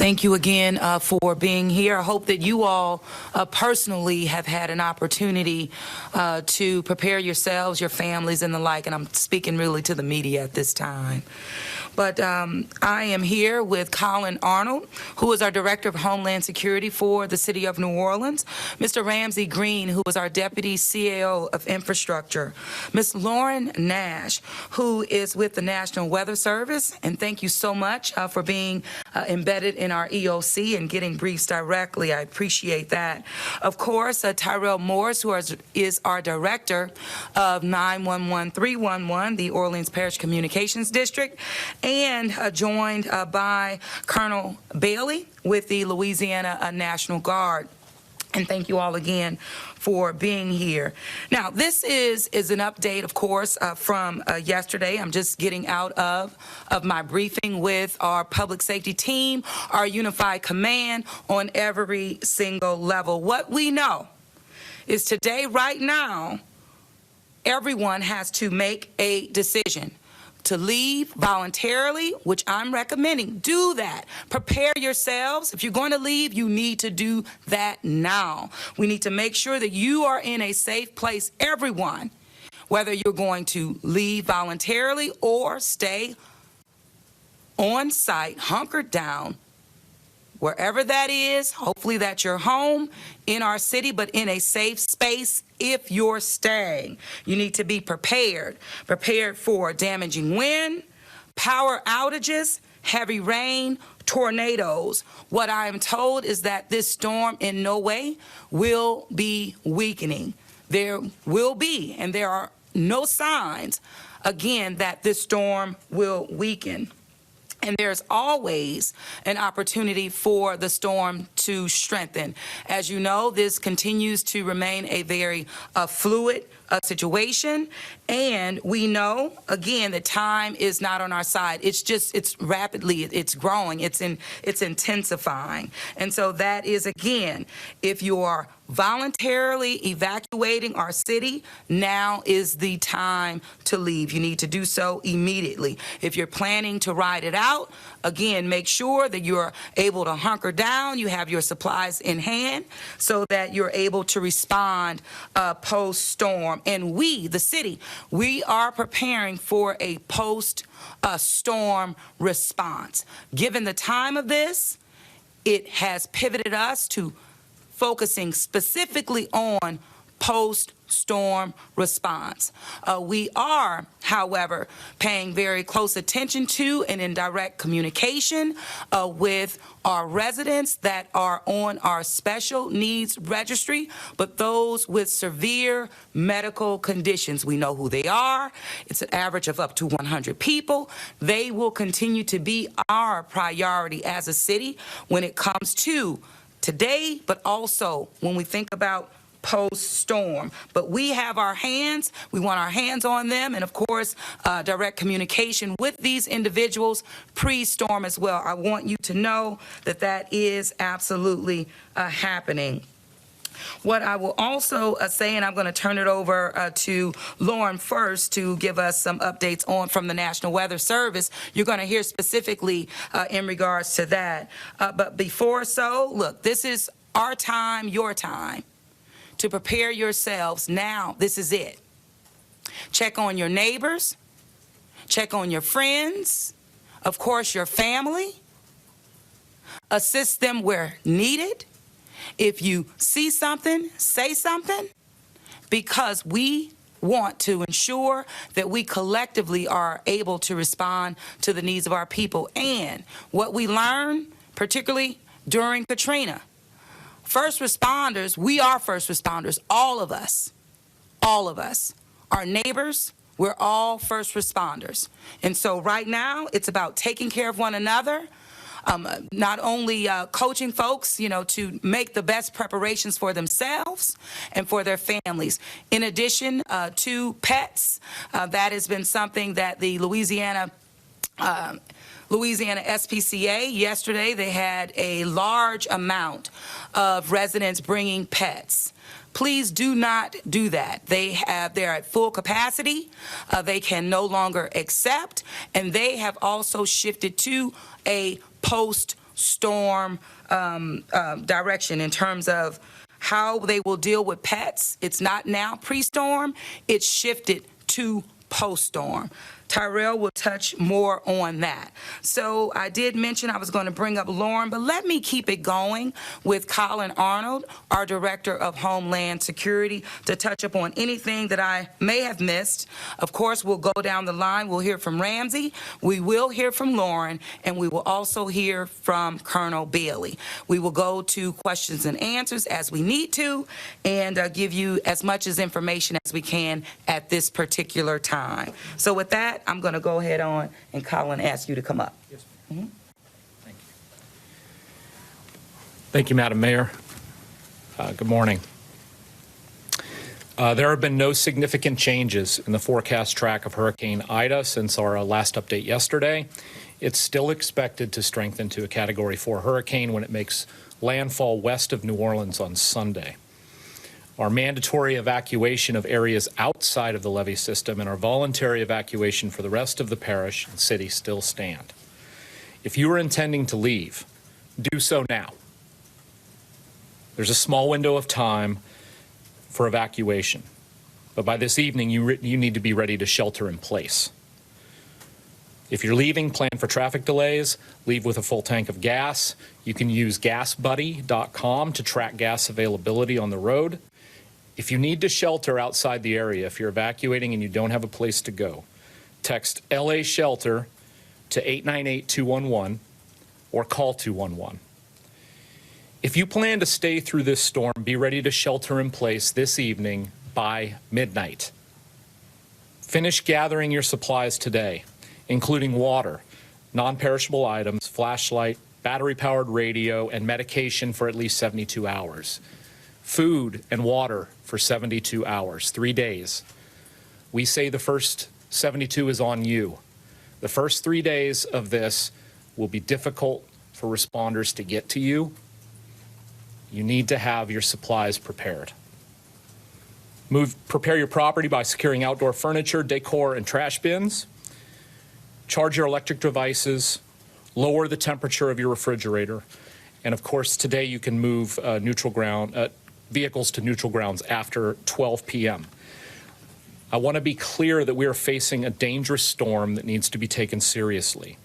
Thank you again for being here. I hope that you all personally have had an opportunity to prepare yourselves, your families, and the like, and I'm speaking really to the media at this time. But I am here with Colin Arnold, who is our Director of Homeland Security for the City of New Orleans, Mr. Ramsey Green, who is our Deputy CAO of Infrastructure, Ms. Lauren Nash, who is with the National Weather Service, and thank you so much for being embedded in our EOC and getting briefs directly. I appreciate that. Of course, Tyrell Morris, who is our Director of 911-311, the Orleans Parish Communications District, and joined by Colonel Bailey with the Louisiana National Guard. And thank you all again for being here. Now, this is an update, of course, from yesterday. I'm just getting out of my briefing with our public safety team, our unified command on every single level. What we know is today, right now, everyone has to make a decision to leave voluntarily, which I'm recommending. Do that. Prepare yourselves. If you're going to leave, you need to do that now. We need to make sure that you are in a safe place, everyone, whether you're going to leave voluntarily or stay on site, hunkered down, wherever that is. Hopefully that's your home in our city, but in a safe space. If you're staying, you need to be prepared for damaging wind, power outages, heavy rain, tornadoes. What I am told is that this storm in no way will be weakening. There will be, and there are no signs, again, that this storm will weaken. And there's always an opportunity for the storm to strengthen. As you know, this continues to remain a very fluid situation. And we know, again, that time is not on our side. It's rapidly, it's growing, it's intensifying. And so that is, again, if you are voluntarily evacuating our city, now is the time to leave. You need to do so immediately. If you're planning to ride it out, again, make sure that you're able to hunker down, you have your supplies in hand so that you're able to respond post-storm. And we, the city, we are preparing for a post-storm response. Given the time of this, it has pivoted us to focusing specifically on post-storm response. We are, however, paying very close attention to and in direct communication with our residents that are on our special needs registry, but those with severe medical conditions. We know who they are. It's an average of up to 100 people. They will continue to be our priority as a city when it comes to today, but also when we think about post-storm. But we have our hands, we want our hands on them, and of course, direct communication with these individuals pre-storm as well. I want you to know that that is absolutely happening. What I will also say, and I'm going to turn it over to Lauren first to give us some updates on from the National Weather Service. You're going to hear specifically in regards to that. But before so, look, this is our time, your time to prepare yourselves. Now, this is it. Check on your neighbors, check on your friends, of course, your family. Assist them where needed. If you see something, say something, because we want to ensure that we collectively are able to respond to the needs of our people. And what we learned, particularly during Katrina, first responders, we are first responders, all of us, our neighbors, we're all first responders. And so right now, it's about taking care of one another, not only coaching folks, to make the best preparations for themselves and for their families. In addition to pets, that has been something that the Louisiana SPCA, yesterday they had a large amount of residents bringing pets. Please do not do that. They're at full capacity. They can no longer accept, and they have also shifted to a post storm direction in terms of how they will deal with pets. It's not now pre-storm, it's shifted to post-storm. Tyrell will touch more on that. So I did mention I was going to bring up Lauren, but let me keep it going with Colin Arnold, our Director of Homeland Security, to touch upon anything that I may have missed. Of course, we'll go down the line. We'll hear from Ramsey. We will hear from Lauren, and we will also hear from Colonel Bailey. We will go to questions and answers as we need to and give you as much as information as we can at this particular time. So with that, I'm going to go ahead on and Colin ask you to come up. Yes, ma'am. Thank you. Thank you, Madam Mayor. Good morning. There have been no significant changes in the forecast track of Hurricane Ida since our last update yesterday. It's still expected to strengthen to a Category 4 hurricane when it makes landfall west of New Orleans on Sunday. Our mandatory evacuation of areas outside of the levee system and our voluntary evacuation for the rest of the parish and city still stand. If you are intending to leave, do so now. There's a small window of time for evacuation, but by this evening you need to be ready to shelter in place. If you're leaving, plan for traffic delays, leave with a full tank of gas. You can use gasbuddy.com to track gas availability on the road. If you need to shelter outside the area, if you're evacuating and you don't have a place to go, text LA Shelter to 898-211 or call 211. If you plan to stay through this storm, be ready to shelter in place this evening by midnight. Finish gathering your supplies today, including water, non-perishable items, flashlight, battery-powered radio, and medication for at least 72 hours. Food and water for 72 hours, 3 days. We say the first 72 is on you. The first 3 days of this will be difficult for responders to get to you. You need to have your supplies prepared. Prepare your property by securing outdoor furniture, decor, and trash bins. Charge your electric devices. Lower the temperature of your refrigerator. And of course, today you can move vehicles to neutral grounds after 12 p.m. I want to be clear that we are facing a dangerous storm that needs to be taken seriously.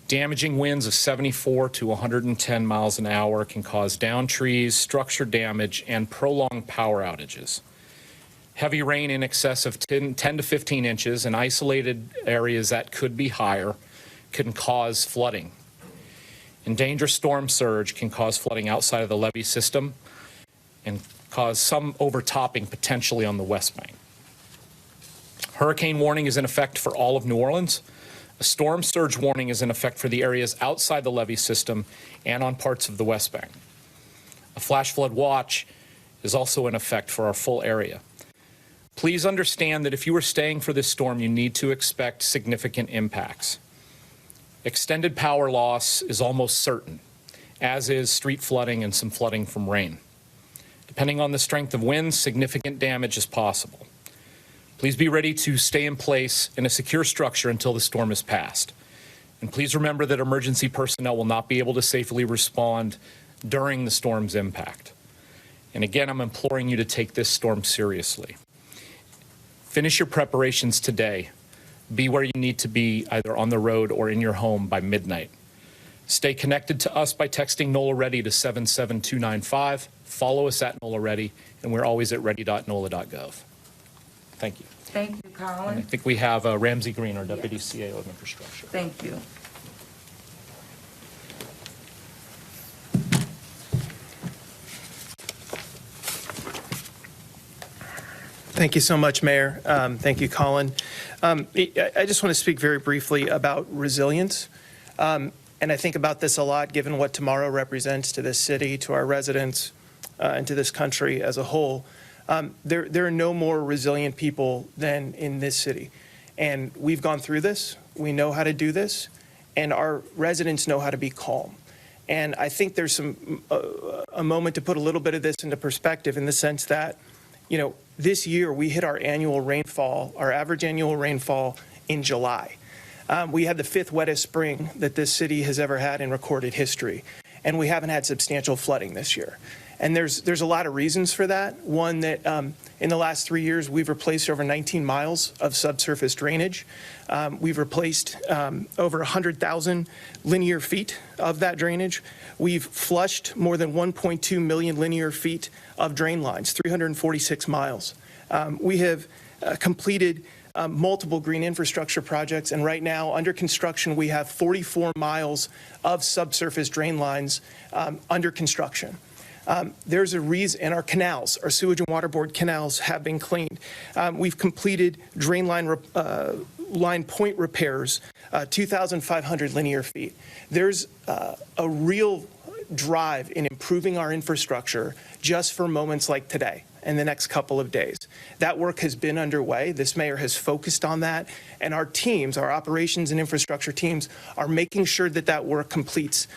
Damaging winds of 74 to 110 miles an hour can cause downed trees, structure damage, and prolonged power outages. Heavy rain in excess of 10 to 15 inches in isolated areas that could be higher can cause flooding. And dangerous storm surge can cause flooding outside of the levee system and cause some overtopping potentially on the West Bank. Hurricane warning is in effect for all of New Orleans. A storm surge warning is in effect for the areas outside the levee system and on parts of the West Bank. A flash flood watch is also in effect for our full area. Please understand that if you are staying for this storm, you need to expect significant impacts. Extended power loss is almost certain, as is street flooding and some flooding from rain. Depending on the strength of winds, significant damage is possible. Please be ready to stay in place in a secure structure until the storm is passed. And please remember that emergency personnel will not be able to safely respond during the storm's impact. And again, I'm imploring you to take this storm seriously. Finish your preparations today. Be where you need to be, either on the road or in your home by midnight. Stay connected to us by texting NOLA Ready to 77295. Follow us at NOLA Ready, and we're always at ready.nola.gov. Thank you. Thank you, Colin. And I think we have Ramsey Green, our Deputy CAO of Infrastructure. Thank you. Thank you so much, Mayor. Thank you, Colin. I just want to speak very briefly about resilience. And I think about this a lot, given what tomorrow represents to this city, to our residents, and to this country as a whole. There are no more resilient people than in this city. And we've gone through this. We know how to do this. And our residents know how to be calm. And I think there's a moment to put a little bit of this into perspective, in the sense that, you know, this year we hit our annual rainfall, our average annual rainfall, in July. We had the 5th wettest spring that this city has ever had in recorded history, and we haven't had substantial flooding this year. And there's a lot of reasons for that. One, that in the last 3 years, we've replaced over 19 miles of subsurface drainage. We've replaced over 100,000 linear feet of that drainage. We've flushed more than 1.2 million linear feet of drain lines, 346 miles. We have completed multiple green infrastructure projects, and right now, under construction, we have 44 miles of subsurface drain lines under construction. There's a reason, and our canals, our sewage and water board canals have been cleaned. We've completed drain line point repairs, 2,500 linear feet. There's a real drive in improving our infrastructure just for moments like today and the next couple of days. That work has been underway. This mayor has focused on that, and our teams, our operations and infrastructure teams, are making sure that that work completes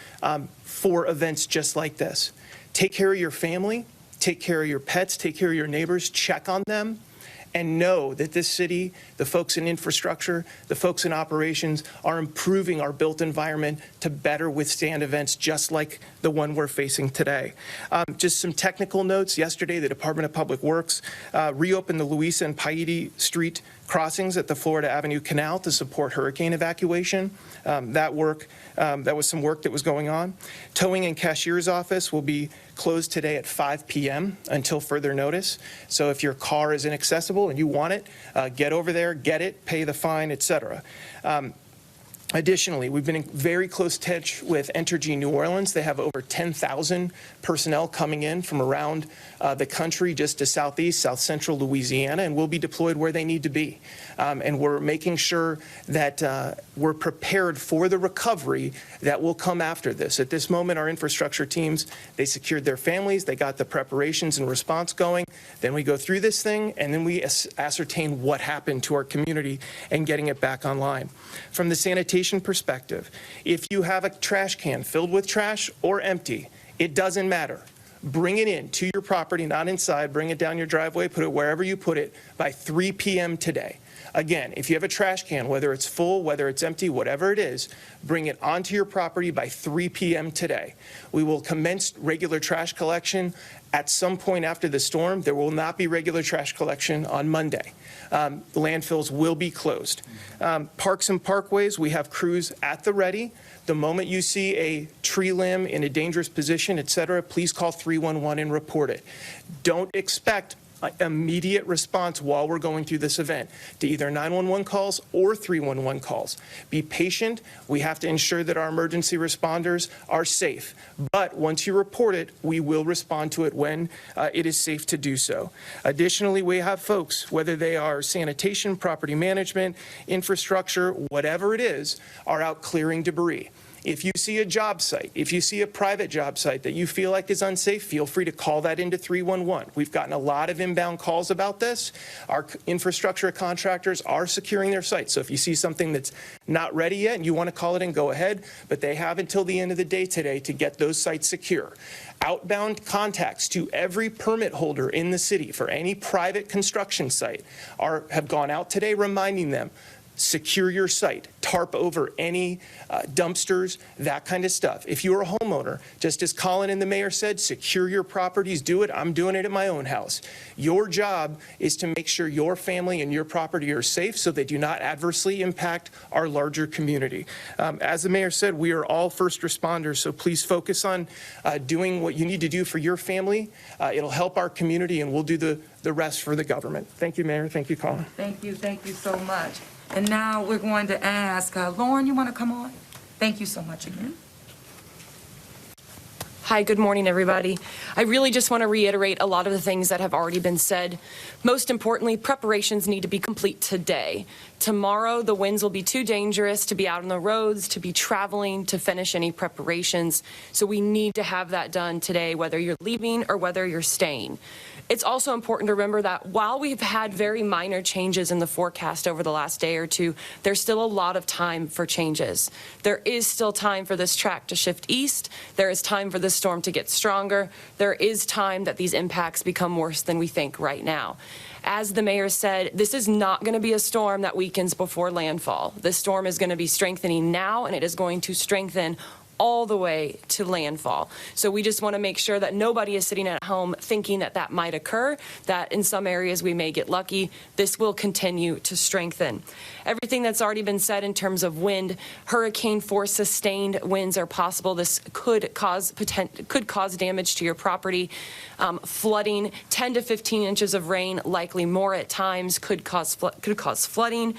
for events just like this. Take care of your family, take care of your pets, take care of your neighbors, check on them, and know that this city, the folks in infrastructure, the folks in operations are improving our built environment to better withstand events just like the one we're facing today. Just some technical notes. Yesterday, the Department of Public Works reopened the Louisa and Paiti Street crossings at the Florida Avenue Canal to support hurricane evacuation. That was some work that was going on. Towing and cashier's office will be closed today at 5 p.m. until further notice. So if your car is inaccessible and you want it, get over there, get it, pay the fine, etc. Additionally, we've been in very close touch with Entergy New Orleans. They have over 10,000 personnel coming in from around the country just to southeast, south central Louisiana, and will be deployed where they need to be. And we're making sure that we're prepared for the recovery that will come after this. At this moment, our infrastructure teams, they secured their families, they got the preparations and response going. Then we go through this thing, and then we ascertain what happened to our community and getting it back online. From the sanitation perspective, if you have a trash can filled with trash or empty, it doesn't matter. Bring it in to your property, not inside. Bring it down your driveway, put it wherever you put it by 3 p.m. today. Again, if you have a trash can, whether it's full, whether it's empty, whatever it is, bring it onto your property by 3 p.m. today. We will commence regular trash collection at some point after the storm. There will not be regular trash collection on Monday. The landfills will be closed. Parks and parkways, we have crews at the ready. The moment you see a tree limb in a dangerous position, et cetera, please call 311 and report it. Don't expect immediate response while we're going through this event to either 911 calls or 311 calls. Be patient. We have to ensure that our emergency responders are safe. But once you report it, we will respond to it when it is safe to do so. Additionally, we have folks, whether they are sanitation, property management, infrastructure, whatever it is, are out clearing debris. If you see a job site, if you see a private job site that you feel like is unsafe, feel free to call that into 311. We've gotten a lot of inbound calls about this. Our infrastructure contractors are securing their sites. So if you see something that's not ready yet and you want to call it in, go ahead. But they have until the end of the day today to get those sites secure. Outbound contacts to every permit holder in the city for any private construction site have gone out today reminding them, secure your site, tarp over any dumpsters, that kind of stuff. If you're a homeowner, just as Colin and the mayor said, secure your properties, do it. I'm doing it at my own house. Your job is to make sure your family and your property are safe so they do not adversely impact our larger community. As the mayor said, we are all first responders, so please focus on doing what you need to do for your family. It'll help our community, and we'll do the rest for the government. Thank you, Mayor. Thank you, Colin. Thank you so much. And now we're going to ask, Lauren, you want to come on? Thank you so much again. Hi, good morning, everybody. I really just want to reiterate a lot of the things that have already been said. Most importantly, preparations need to be complete today. Tomorrow, the winds will be too dangerous to be out on the roads, to be traveling, to finish any preparations. So we need to have that done today, whether you're leaving or whether you're staying. It's also important to remember that while we've had very minor changes in the forecast over the last day or two, there's still a lot of time for changes. There is still time for this track to shift east. There is time for this storm to get stronger. There is time that these impacts become worse than we think right now. As the mayor said, this is not going to be a storm that weakens before landfall. This storm is going to be strengthening now, and it is going to strengthen all the way to landfall. So we just want to make sure that nobody is sitting at home thinking that that might occur, that in some areas we may get lucky. This will continue to strengthen. Everything that's already been said in terms of wind, hurricane force sustained winds are possible. This could cause damage to your property. Flooding, 10 to 15 inches of rain, likely more at times, could cause flooding.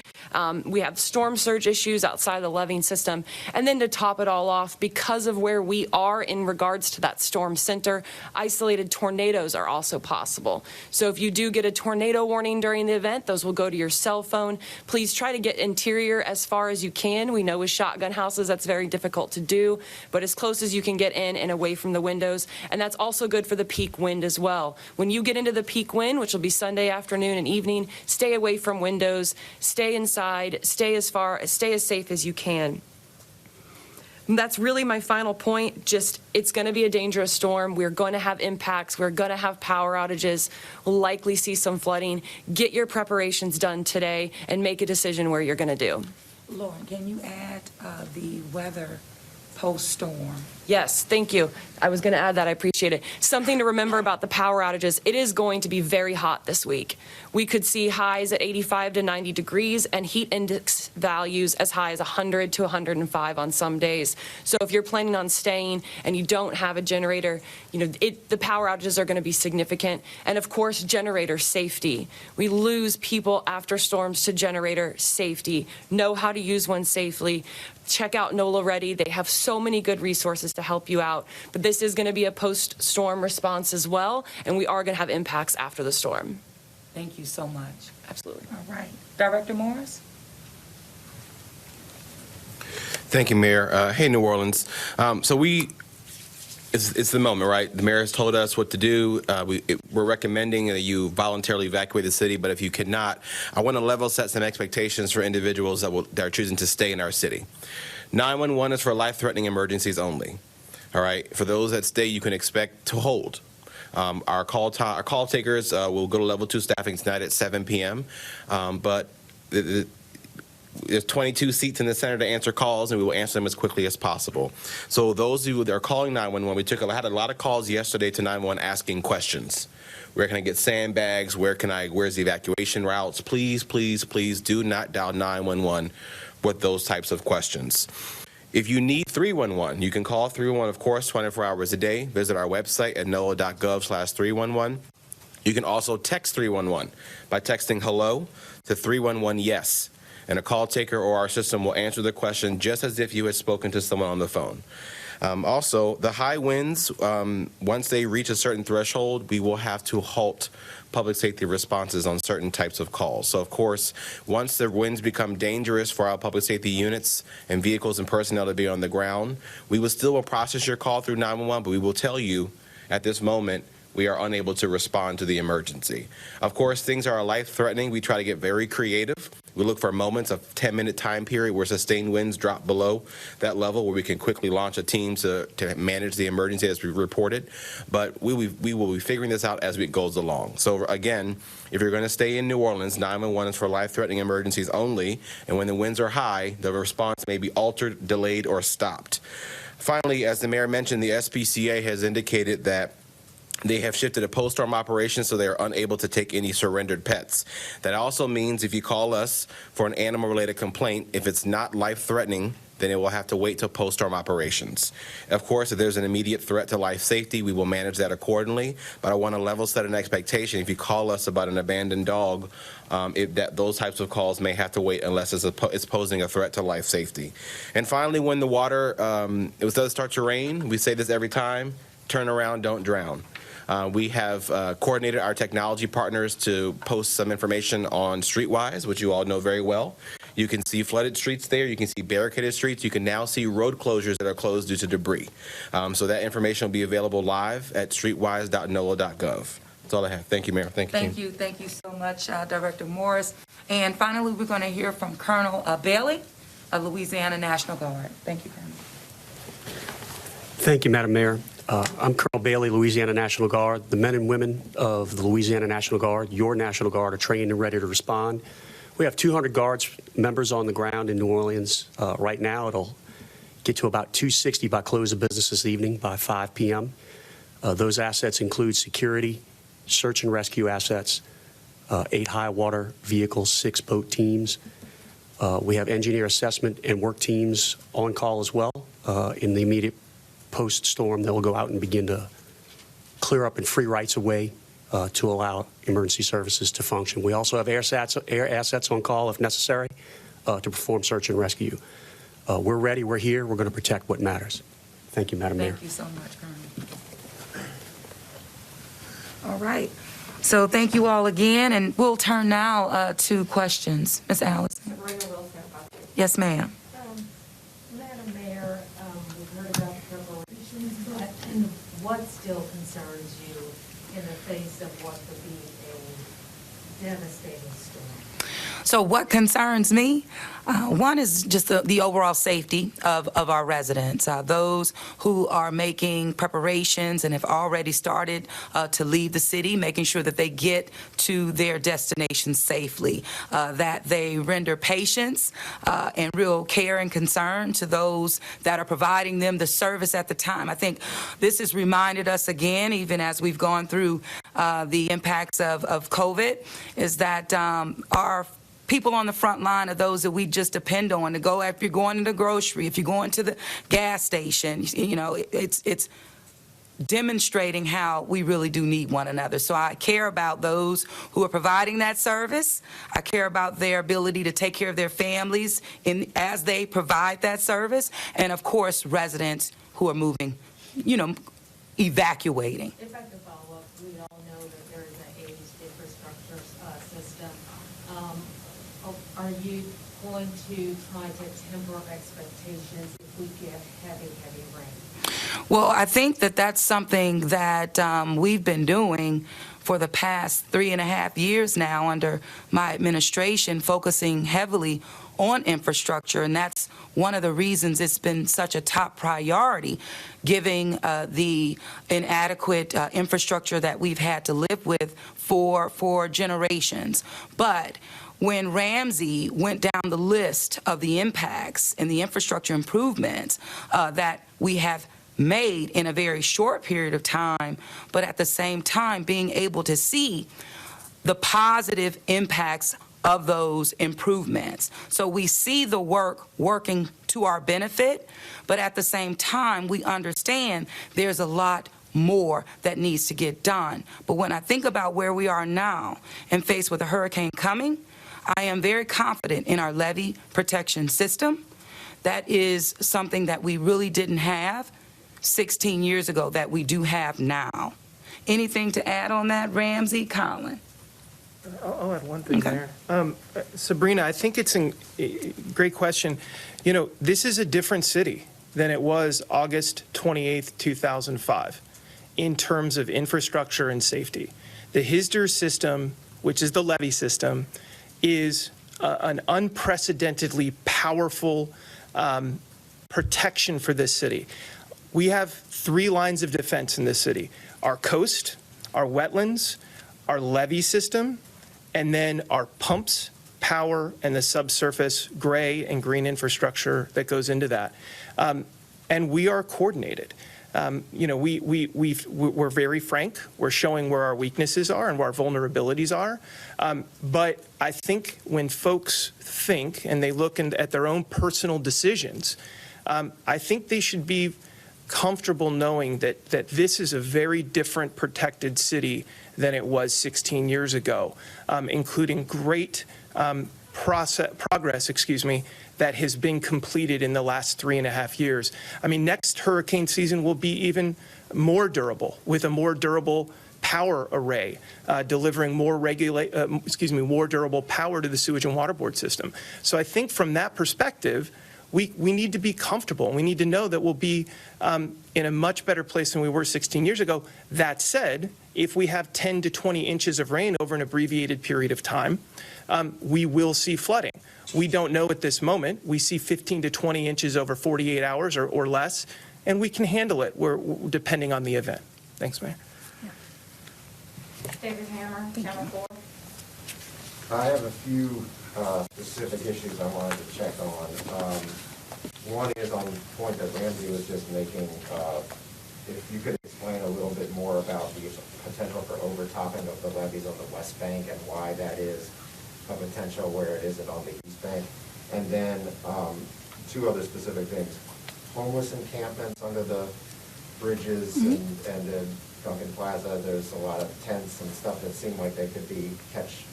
We have storm surge issues outside the leveeing system. And then to top it all off, because of where we are in regards to that storm center, isolated tornadoes are also possible. So if you do get a tornado warning during the event, those will go to your cell phone. Please try to get interior as far as you can. We know with shotgun houses that's very difficult to do, but as close as you can get in and away from the windows. And that's also good for the peak wind as well. When you get into the peak wind, which will be Sunday afternoon and evening, stay away from windows, stay inside, stay as safe as you can. And that's really my final point. Just, it's going to be a dangerous storm. We're going to have impacts. We're going to have power outages. We'll likely see some flooding. Get your preparations done today and make a decision where you're going to do. Lauren, can you add the weather post-storm? Yes, thank you. I was going to add that. I appreciate it. Something to remember about the power outages. It is going to be very hot this week. We could see highs at 85 to 90 degrees and heat index values as high as 100 to 105 on some days. So if you're planning on staying and you don't have a generator, the power outages are going to be significant. And of course, generator safety. We lose people after storms to generator safety. Know how to use one safely. Check out NOLA Ready. They have so many good resources to help you out. But this is going to be a post-storm response as well, and we are going to have impacts after the storm. Thank you so much. Absolutely. All right. Director Morris? Thank you, Mayor. Hey, New Orleans. It's the moment, right? The mayor has told us what to do. We're recommending that you voluntarily evacuate the city, but if you cannot, I want to level set some expectations for individuals that are choosing to stay in our city. 911 is for life-threatening emergencies only. All right. For those that stay, you can expect to hold. Our call takers will go to level 2 staffing tonight at 7 p.m. But there's 22 seats in the center to answer calls, and we will answer them as quickly as possible. So those of you that are calling 911, I had a lot of calls yesterday to 911 asking questions. Where can I get sandbags? Where's the evacuation routes? Please, please, please do not dial 911 with those types of questions. If you need 311, you can call 311, of course, 24 hours a day. Visit our website at noaa.gov/311. You can also text 311 by texting hello to 311-YES. And a call taker or our system will answer the question just as if you had spoken to someone on the phone. Also, the high winds, once they reach a certain threshold, we will have to halt public safety responses on certain types of calls. So, of course, once the winds become dangerous for our public safety units and vehicles and personnel to be on the ground, we will still process your call through 911, but we will tell you at this moment we are unable to respond to the emergency. Of course, things are life-threatening. We try to get very creative. We look for moments of 10-minute time period where sustained winds drop below that level where we can quickly launch a team to manage the emergency as we reported. But we will be figuring this out as it goes along. So again, if you're going to stay in New Orleans, 911 is for life-threatening emergencies only. And when the winds are high, the response may be altered, delayed, or stopped. Finally, as the mayor mentioned, the SPCA has indicated that they have shifted to post-storm operations, so they are unable to take any surrendered pets. That also means if you call us for an animal-related complaint, if it's not life-threatening, then it will have to wait till post-storm operations. Of course, if there's an immediate threat to life safety, we will manage that accordingly. But I want to level set an expectation. If you call us about an abandoned dog, those types of calls may have to wait unless it's posing a threat to life safety. And finally, when the water does start to rain, we say this every time: turn around, don't drown. We have coordinated our technology partners to post some information on Streetwise, which you all know very well. You can see flooded streets there. You can see barricaded streets. You can now see road closures that are closed due to debris. So that information will be available live at streetwise.noaa.gov. That's all I have. Thank you, Mayor. Thank you. Thank you so much, Director Morris. And finally, we're going to hear from Colonel Bailey of Louisiana National Guard. Thank you, Colonel. Thank you, Madam Mayor. I'm Colonel Bailey, Louisiana National Guard. The men and women of the Louisiana National Guard, your National Guard, are trained and ready to respond. We have 200 Guards members on the ground in New Orleans. Right now, it'll get to about 260 by close of business this evening by 5 p.m. Those assets include security, search and rescue assets, 8 high water vehicles, 6 boat teams. We have engineer assessment and work teams on call as well. In the immediate post-storm, they'll go out and begin to clear up and free rights of way to allow emergency services to function. We also have air assets on call if necessary to perform search and rescue. We're ready, we're here, we're going to protect what matters. Thank you, Madam Mayor. Thank you so much, Colonel. All right. So thank you all again, and we'll turn now to questions. Ms. Allison. Yes, ma'am. Madam Mayor, we've heard about the preparations, but what still concerns you in the face of what could be a devastating storm? So what concerns me? One is just the overall safety of our residents, those who are making preparations and have already started to leave the city, making sure that they get to their destination safely, that they render patience and real care and concern to those that are providing them the service at the time. I think this has reminded us again, even as we've gone through the impacts of COVID, is that our people on the front line are those that we just depend on to go. If you're going to the grocery, if you're going to the gas station, you know, it's demonstrating how we really do need one another. So I care about those who are providing that service. I care about their ability to take care of their families as they provide that service. And of course, residents who are moving, you know, evacuating. If I could follow up, we all know that there is an aged infrastructure system. Are you going to try to temper expectations if we get heavy rain? Well, I think that that's something that we've been doing for the past 3.5 years now under my administration, focusing heavily on infrastructure, and that's one of the reasons it's been such a top priority, giving the inadequate infrastructure that we've had to live with for generations. But when Ramsey went down the list of the impacts and the infrastructure improvements that we have made in a very short period of time, but at the same time being able to see the positive impacts of those improvements. So we see the work working to our benefit, but at the same time, we understand there's a lot more that needs to get done. But when I think about where we are now and faced with a hurricane coming, I am very confident in our levee protection system. That is something that we really didn't have 16 years ago that we do have now. Anything to add on that, Ramsey? Colin? I'll add one thing Okay. there. Sabrina, I think it's a great question. You know, this is a different city than it was August 28th, 2005, in terms of infrastructure and safety. The HISDR system, which is the levee system, is an unprecedentedly powerful protection for this city. We have 3 lines of defense in this city: our coast, our wetlands, our levee system, and then our pumps, power, and the subsurface gray and green infrastructure that goes into that. And we are coordinated. You know, we're very frank. We're showing where our weaknesses are and where our vulnerabilities are. But I think when folks think and they look at their own personal decisions, I think they should be comfortable knowing that this is a very different protected city than it was 16 years ago, including great progress, that has been completed in the last 3.5 years. I mean, next hurricane season will be even more durable, with a more durable power array, delivering more durable power to the sewage and water board system. So I think from that perspective, we need to be comfortable, and we need to know that we'll be in a much better place than we were 16 years ago. That said, if we have 10 to 20 inches of rain over an abbreviated period of time, we will see flooding. We don't know at this moment. We see 15 to 20 inches over 48 hours or less. and we can handle it depending on the event. Thanks, Mayor. David Hammer, Channel 4. I have a few specific issues I wanted to check on. One is on the point that Ramsey was just making. If you could explain a little bit more about the potential for overtopping of the levees on the West Bank and why that is a potential where it isn't on the East Bank. And then two other specific things. Homeless encampments under the bridges and in Duncan Plaza, there's a lot of tents and stuff that seem like they could be catch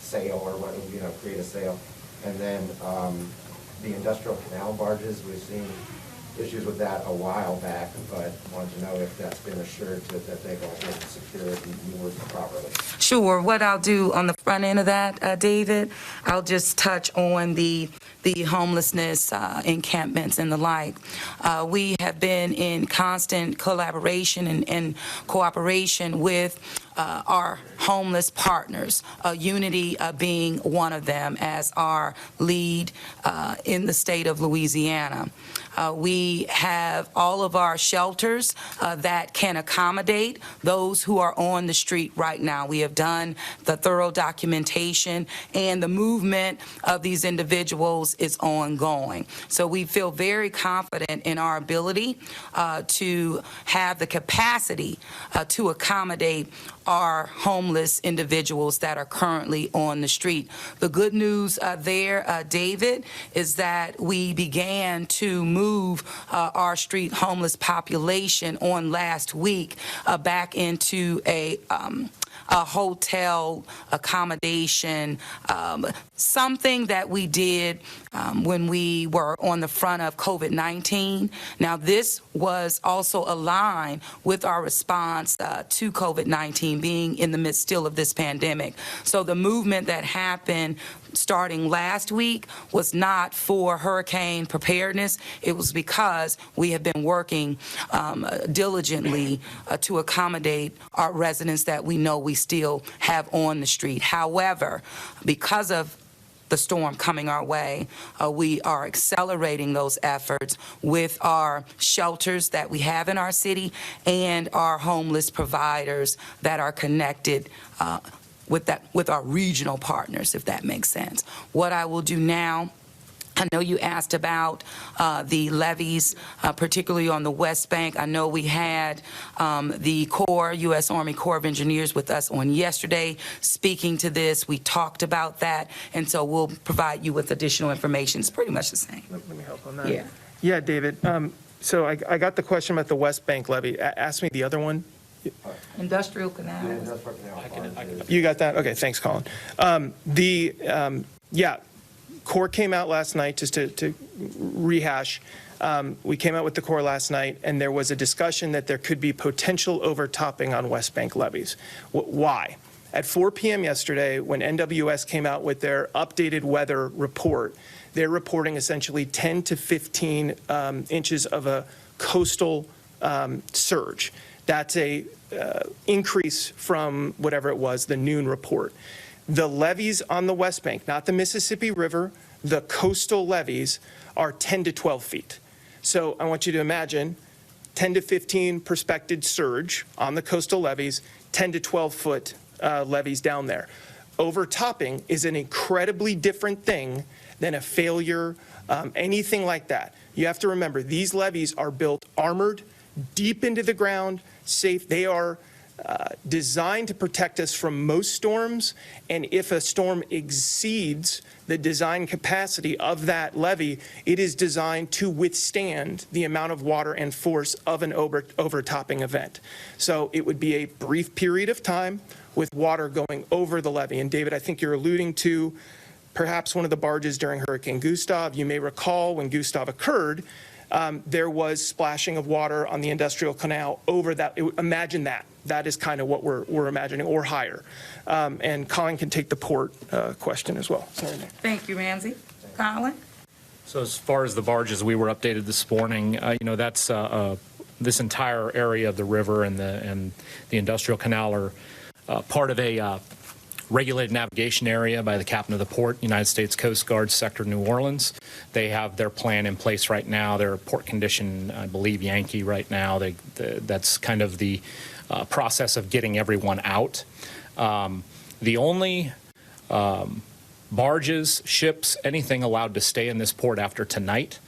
sale or what, create a sale. And then the industrial canal barges, we've seen issues with that a while back, but wanted to know if that's been assured that they will get secured and moored properly. Sure. What I'll do on the front end of that, David, I'll just touch on the homelessness encampments and the like. We have been in constant collaboration and cooperation with our homeless partners, Unity being one of them as our lead in the state of Louisiana. We have all of our shelters that can accommodate those who are on the street right now. We have done the thorough documentation, and the movement of these individuals is ongoing. So we feel very confident in our ability to have the capacity to accommodate our homeless individuals that are currently on the street. The good news there, David, is that we began to move our street homeless population on last week back into a hotel accommodation, something that we did when we were on the front of COVID-19. Now, this was also aligned with our response to COVID-19 being in the midst still of this pandemic. So the movement that happened starting last week was not for hurricane preparedness. It was because we have been working diligently to accommodate our residents that we know we still have on the street. However, because of the storm coming our way, we are accelerating those efforts with our shelters that we have in our city and our homeless providers that are connected with our regional partners, if that makes sense. What I will do now, I know you asked about the levees, particularly on the West Bank. I know we had the Corps, U.S. Army Corps of Engineers with us on yesterday speaking to this. We talked about that, and so we'll provide you with additional information. It's pretty much the same. Let me help on that. Yeah. Yeah, David. So I got the question about the West Bank levee. Ask me the other one. Industrial canal. The industrial canal barges. You got that? Okay, thanks, Colin. Corps came out last night, just to rehash. We came out with the Corps last night, and there was a discussion that there could be potential overtopping on West Bank levees. Why? At 4 p.m. yesterday, when NWS came out with their updated weather report, they're reporting essentially 10 to 15 inches of a coastal surge. That's a increase from whatever it was, the noon report. The levees on the West Bank, not the Mississippi River, the coastal levees are 10 to 12 feet. So I want you to imagine 10 to 15 prospected surge on the coastal levees, 10 to 12 foot levees down there. Overtopping is an incredibly different thing than a failure, anything like that. You have to remember, these levees are built armored, deep into the ground, safe. They are designed to protect us from most storms, and if a storm exceeds the design capacity of that levee, it is designed to withstand the amount of water and force of an overtopping event. So it would be a brief period of time with water going over the levee. And David, I think you're alluding to perhaps one of the barges during Hurricane Gustav. You may recall when Gustav occurred, there was splashing of water on the industrial canal over that. Imagine that. That is kind of what we're imagining, or higher. And Colin can take the port question as well. Sorry, Nick. Thank you, Ramsey. Colin? So as far as the barges, we were updated this morning. That's this entire area of the river and the industrial canal are part of a regulated navigation area by the captain of the port, United States Coast Guard Sector New Orleans. They have their plan in place right now. They're a port condition, I believe, Yankee right now. That's kind of the process of getting everyone out. The only barges, ships, anything allowed to stay in this port after tonight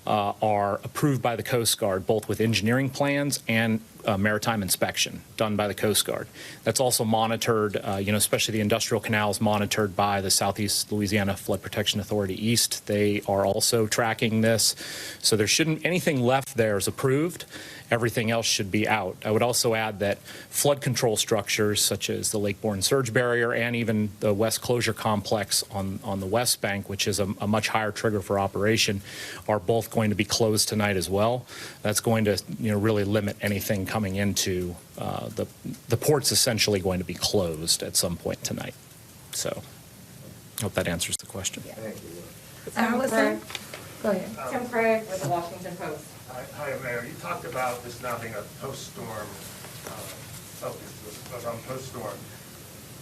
are approved by the Coast Guard, both with engineering plans and maritime inspection done by the Coast Guard. That's also monitored, especially the industrial canals monitored by the Southeast Louisiana Flood Protection Authority East. They are also tracking this. So there shouldn't, anything left there is approved. Everything else should be out. I would also add that flood control structures such as the Lake-Borne Surge Barrier and even the West Closure Complex on the West Bank, which is a much higher trigger for operation, are both going to be closed tonight as well. That's going to really limit anything coming into the port's essentially going to be closed at some point tonight. So I hope that answers the question. Thank you. Allison? Go ahead. Tim Craig with the Washington Post. Hi, Mayor. You talked about this now being a post-storm focus, on post-storm.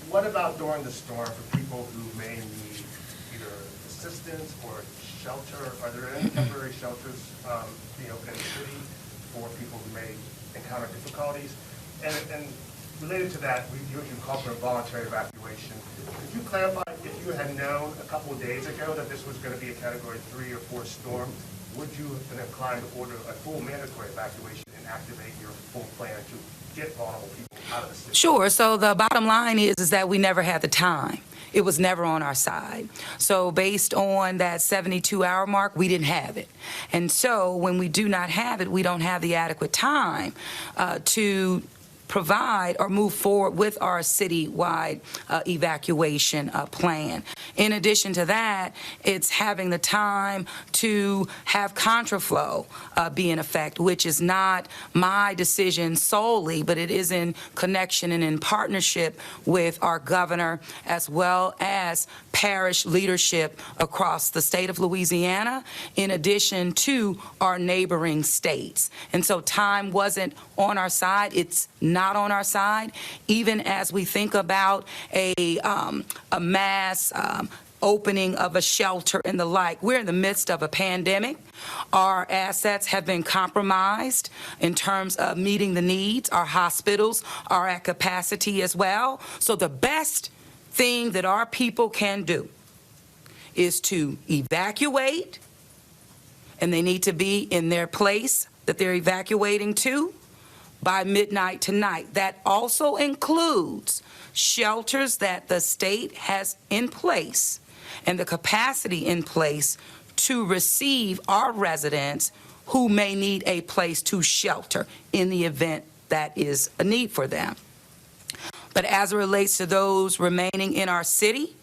What about during the storm for people who may need either assistance or shelter? Are there any temporary shelters being open in the city for people who may encounter difficulties? And related to that, you called for a voluntary evacuation. Could you clarify, if you had known a couple of days ago that this was going to be a Category 3 or 4 storm, would you have been inclined to order a full mandatory evacuation and activate your full plan to get vulnerable people out of the city? Sure. So the bottom line is that we never had the time. It was never on our side. So based on that 72-hour mark, we didn't have it. And so when we do not have it, we don't have the adequate time to provide or move forward with our citywide evacuation plan. In addition to that, it's having the time to have contraflow be in effect, which is not my decision solely, but it is in connection and in partnership with our governor as well as parish leadership across the state of Louisiana, in addition to our neighboring states. And so time wasn't on our side. It's not on our side, even as we think about a mass opening of a shelter and the like. We're in the midst of a pandemic. Our assets have been compromised in terms of meeting the needs. Our hospitals are at capacity as well. So the best thing that our people can do is to evacuate, and they need to be in their place that they're evacuating to by midnight tonight. That also includes shelters that the state has in place and the capacity in place to receive our residents who may need a place to shelter in the event that is a need for them. But as it relates to those remaining in our city,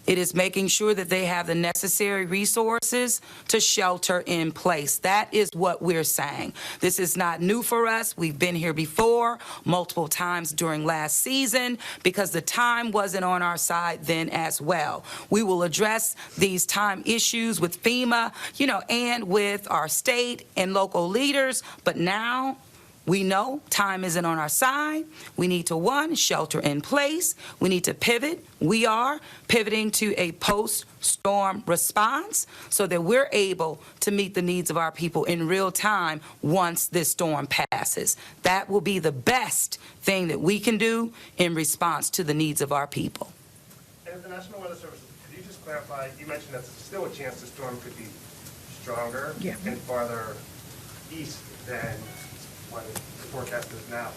it is making sure that they have the necessary resources to shelter in place. That is what we're saying. This is not new for us. We've been here before, multiple times during last season, because the time wasn't on our side then as well. We will address these time issues with FEMA, and with our state and local leaders, but now we know time isn't on our side. We need to, one, shelter in place. We need to pivot. We are pivoting to a post-storm response so that we're able to meet the needs of our people in real time once this storm passes. That will be the best thing that we can do in response to the needs of our people. And the National Weather Service, could you just clarify, you mentioned that there's still a chance the storm could be stronger and farther east than what the forecast is now.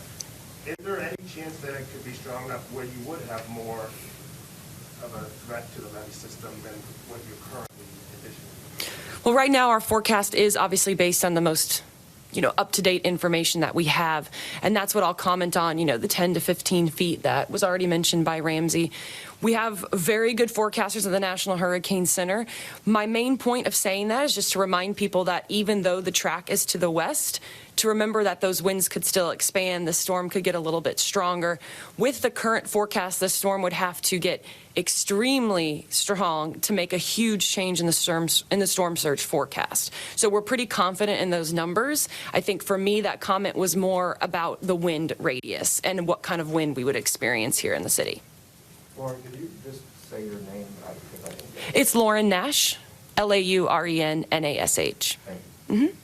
Is there any chance that it could be strong enough where you would have more of a threat to the levee system than what you're currently envisioning? Well, right now our forecast is obviously based on the most up-to-date information that we have. And that's what I'll comment on, the 10 to 15 feet that was already mentioned by Ramsey. We have very good forecasters at the National Hurricane Center. My main point of saying that is just to remind people that even though the track is to the west, to remember that those winds could still expand, the storm could get a little bit stronger. With the current forecast, the storm would have to get extremely strong to make a huge change in the storm surge forecast. So we're pretty confident in those numbers. I think for me, that comment was more about the wind radius and what kind of wind we would experience here in the city. Lauren, could you just say your name? If I didn't get it. It's Lauren Nash, LAURENNASH. Thank you.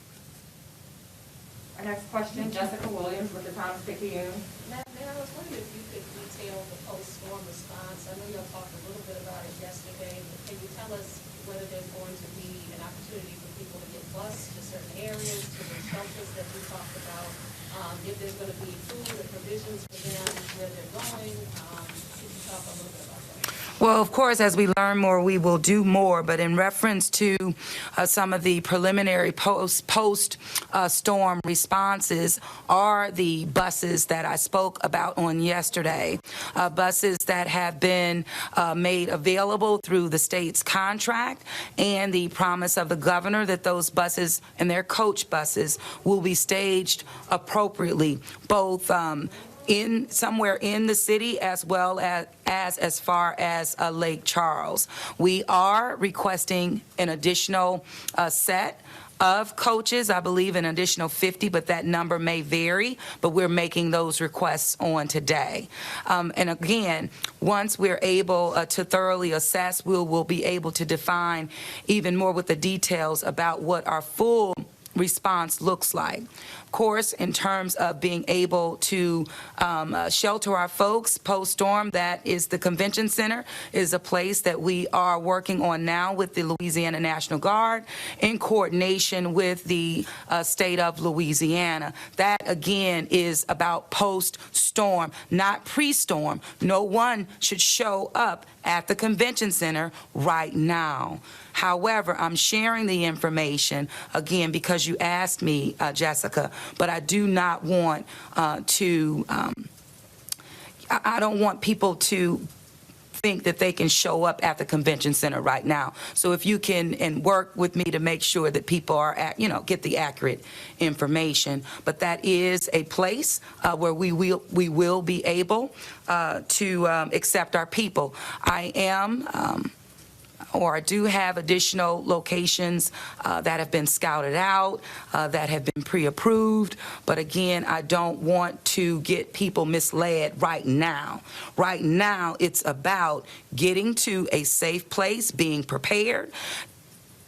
Our next question, Jessica Williams with the Times-Picayune. Madam Mayor, I was wondering if you could detail the post-storm response. I know y'all talked a little bit about it yesterday, but can you tell us whether there's going to be an opportunity for people to get bused to certain areas, to the shelters that you talked about? If there's going to be food or provisions for them, where they're going? Could you talk a little bit about that? Well, of course, as we learn more, we will do more. But in reference to some of the preliminary post-storm responses are the buses that I spoke about on yesterday, buses that have been made available through the state's contract and the promise of the governor that those buses and their coach buses will be staged appropriately, both in somewhere in the city as well as far as Lake Charles. We are requesting an additional set of coaches, I believe an additional 50, but that number may vary, but we're making those requests on today. And again, once we're able to thoroughly assess, we'll be able to define even more with the details about what our full response looks like. Of course, in terms of being able to shelter our folks post-storm, that is the convention center, is a place that we are working on now with the Louisiana National Guard in coordination with the state of Louisiana. That, again, is about post-storm, not pre-storm. No one should show up at the convention center right now. However, I'm sharing the information, again, because you asked me, Jessica, but I do not want I don't want people to think that they can show up at the convention center right now. So if you can and work with me to make sure that people are get the accurate information. But that is a place where we will be able to accept our people. I do have additional locations that have been scouted out, that have been pre-approved. But again, I don't want to get people misled right now. Right now, it's about getting to a safe place, being prepared,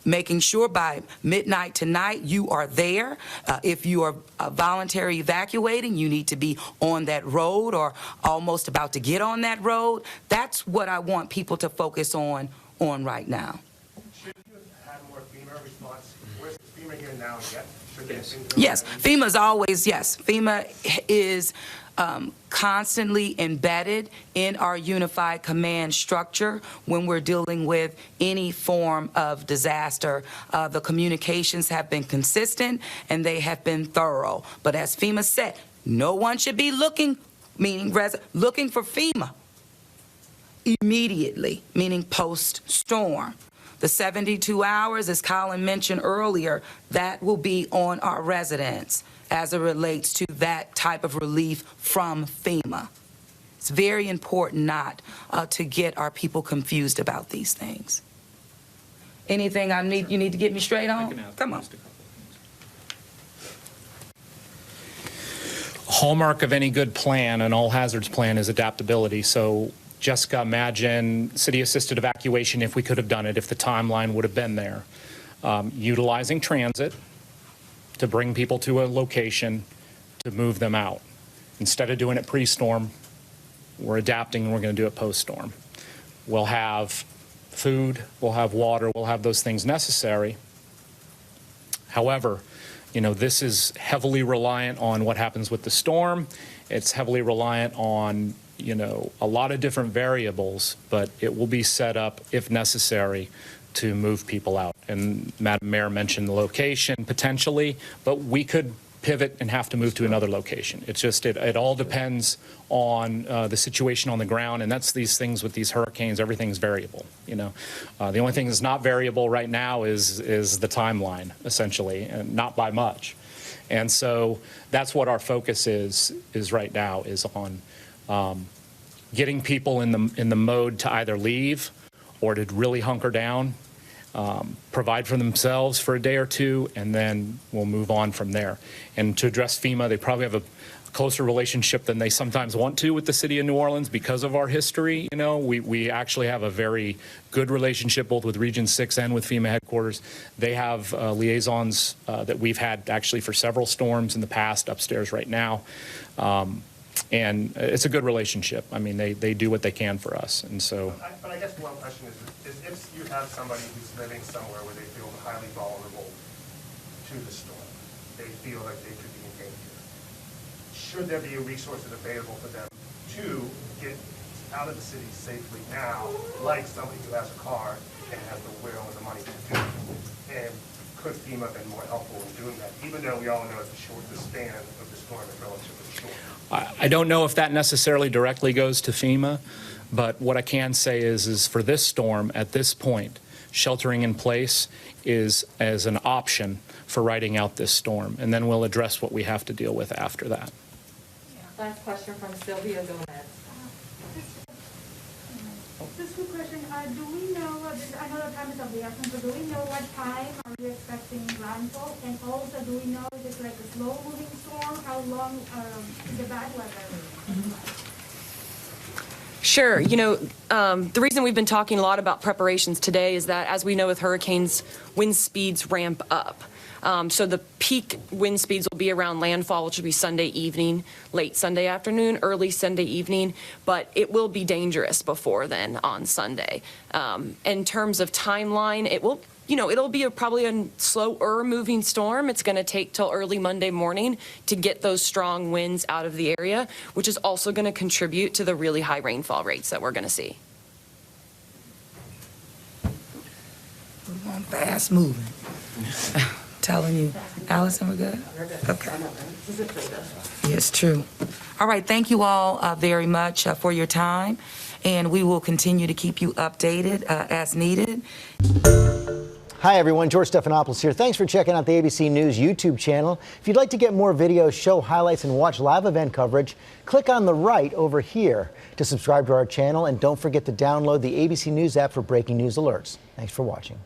making sure by midnight tonight you are there. If you are voluntary evacuating, you need to be on that road or almost about to get on that road. That's what I want people to focus on right now. Should you have more FEMA response? Where's FEMA here now yet? Should they have things Yes, already? FEMA's always, yes. FEMA is constantly embedded in our unified command structure when we're dealing with any form of disaster. The communications have been consistent and they have been thorough. But as FEMA said, no one should be looking for FEMA immediately, meaning post-storm. The 72 hours, as Colin mentioned earlier, that will be on our residents as it relates to that type of relief from FEMA. It's very important not to get our people confused about these things. Anything you need to get me straight on? Come on. Hallmark of any good plan, an all hazards plan, is adaptability. So Jessica, imagine city-assisted evacuation if we could have done it, if the timeline would have been there. Utilizing transit to bring people to a location to move them out. Instead of doing it pre-storm, we're adapting and we're going to do it post-storm. We'll have food, we'll have water, we'll have those things necessary. However, this is heavily reliant on what happens with the storm. It's heavily reliant on a lot of different variables, but it will be set up, if necessary, to move people out. And Madam Mayor mentioned the location potentially, but we could pivot and have to move to another location. It's just, it all depends on the situation on the ground, and that's these things with these hurricanes, everything's variable, The only thing that's not variable right now is the timeline, essentially, and not by much. And so that's what our focus is right now, is on getting people in the mode to either leave or to really hunker down, provide for themselves for a day or two, and then we'll move on from there. And to address FEMA, they probably have a closer relationship than they sometimes want to with the city of New Orleans because of our history. You know, we actually have a very good relationship both with Region 6 and with FEMA headquarters. They have liaisons that we've had actually for several storms in the past upstairs right now. And it's a good relationship. I mean, they do what they can for us. And so. But I guess one question is if you have somebody who's living somewhere where they feel highly vulnerable to the storm, they feel like they could be in danger, should there be resources available for them to get out of the city safely now, like somebody who has a car and has the will and the money to do it? And could FEMA have been more helpful in doing that, even though we all know the span of the storm is relatively short? I don't know if that necessarily directly goes to FEMA, but what I can say is for this storm, at this point, sheltering in place is as an option for riding out this storm, and then we'll address what we have to deal with after that. Last question from Sylvia Gomez. Just a quick question. Do we know, I know the time is of the essence, but do we know what time are we expecting landfall? And also, do we know if it's like a slow-moving storm? How long is the bad weather? Sure. You know, the reason we've been talking a lot about preparations today is that, as we know with hurricanes, wind speeds ramp up. So the peak wind speeds will be around landfall, which will be Sunday evening, late Sunday afternoon, early Sunday evening, but it will be dangerous before then on Sunday. In terms of timeline, it will, you know, it'll be probably a slower moving storm. It's going to take till early Monday morning to get those strong winds out of the area, which is also going to contribute to the really high rainfall rates that we're going to see. We want fast moving. Telling you. Allison, we're good? Okay. Yes, true. All right, thank you all very much for your time, and we will continue to keep you updated as needed. Hi, everyone. George Stephanopoulos here. Thanks for checking out the ABC News YouTube channel. If you'd like to get more videos, show highlights, and watch live event coverage, click on the right over here to subscribe to our channel, and don't forget to download the ABC News app for breaking news alerts. Thanks for watching.